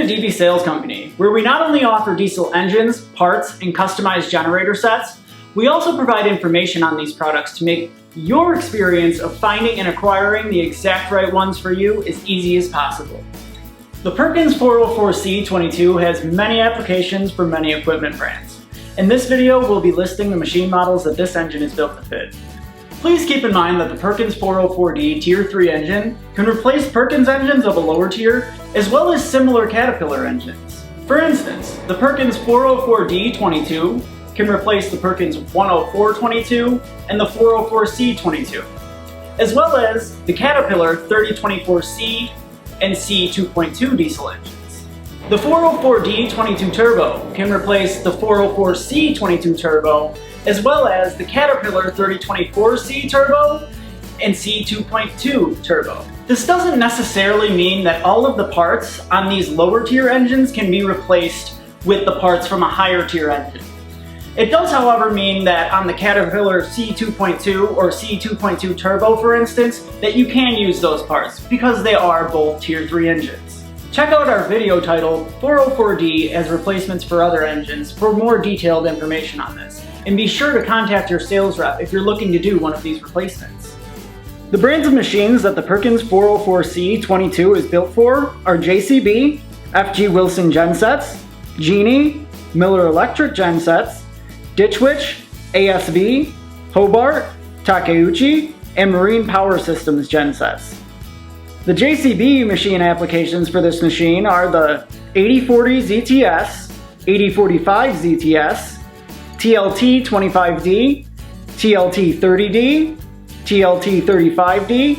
DB Sales Company, where we not only offer diesel engines, parts, and customized generator sets, we also provide information on these products to make your experience of finding and acquiring the exact right ones for you as easy as possible. The Perkins 404C22 has many applications for many equipment brands. In this video, we'll be listing the machine models that this engine is built to fit. Please keep in mind that the Perkins 404D Tier 3 engine can replace Perkins engines of a lower tier, as well as similar Caterpillar engines. For instance, the Perkins 404D22 can replace the Perkins 10422 and the 404C22, as well as the Caterpillar 3024C and C2.2 diesel engines. The 404D22 Turbo can replace the 404C22 Turbo, as well as the Caterpillar 3024C Turbo and C2.2 Turbo. This doesn't necessarily mean that all of the parts on these lower tier engines can be replaced with the parts from a higher tier engine. It does, however, mean that on the Caterpillar C2.2 or C2.2 Turbo, for instance, that you can use those parts because they are both Tier 3 engines. Check out our video titled 404D as replacements for other engines for more detailed information on this. And be sure to contact your sales rep if you're looking to do one of these replacements. The brands of machines that the Perkins 404C22 is built for are JCB, FG Wilson gensets, Genie, Miller Electric gensets, Ditch Witch, ASV, Hobart, Takeuchi, and Marine Power Systems gensets. The JCB machine applications for this machine are the 8040 ZTS, 8045 ZTS, TLT 25D, TLT 30D, TLT 35D,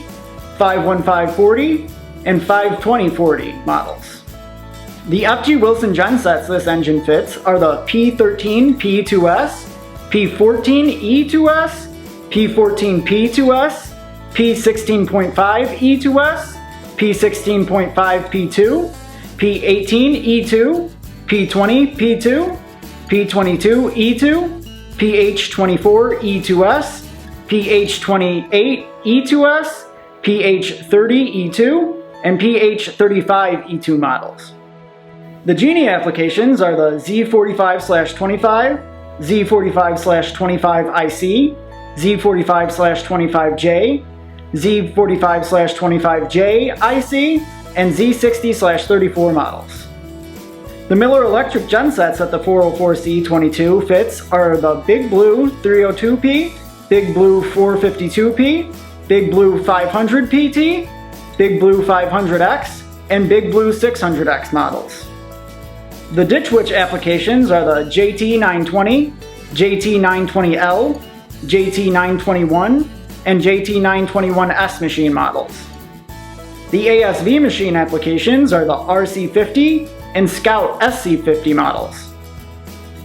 51540, and 52040 models. The FG Wilson gensets this engine fits are the P13P2S, P14E2S, P14P2S, P16.5E2S, P16.5P2, P18E2, P20P2, P22E2, PH24E2S, PH28E2S, PH30E2, and PH35E2 models. The Genie applications are the Z45/25, Z45/25IC, Z45/25J, Z45/25J IC, and Z60/34 models. The Miller Electric gensets that the 404C22 fits are the Big Blue 302P, Big Blue 452P, Big Blue 500PT, Big Blue 500X, and Big Blue 600X models. The Ditch Witch applications are the JT920, JT920L, JT921, and JT921S machine models. The ASV machine applications are the RC50 and Scout SC50 models.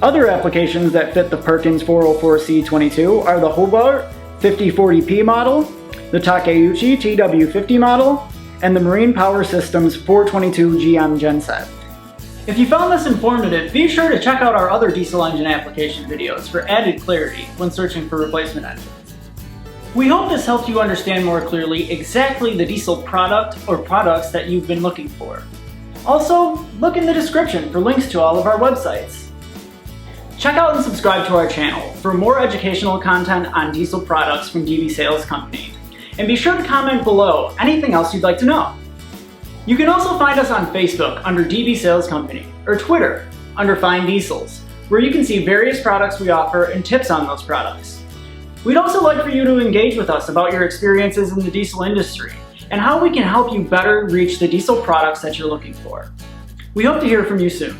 Other applications that fit the Perkins 404C22 are the Hobart 5040P model, the Takeuchi TW50 model, and the Marine Power Systems 422 GM genset. If you found this informative, be sure to check out our other diesel engine application videos for added clarity when searching for replacement engines. We hope this helped you understand more clearly exactly the diesel product or products that you've been looking for. Also, look in the description for links to all of our websites. Check out and subscribe to our channel for more educational content on diesel products from DB Sales Company. And be sure to comment below anything else you'd like to know. You can also find us on Facebook under DB Sales Company, or Twitter under Find Diesels, where you can see various products we offer and tips on those products. We'd also like for you to engage with us about your experiences in the diesel industry and how we can help you better reach the diesel products that you're looking for. We hope to hear from you soon.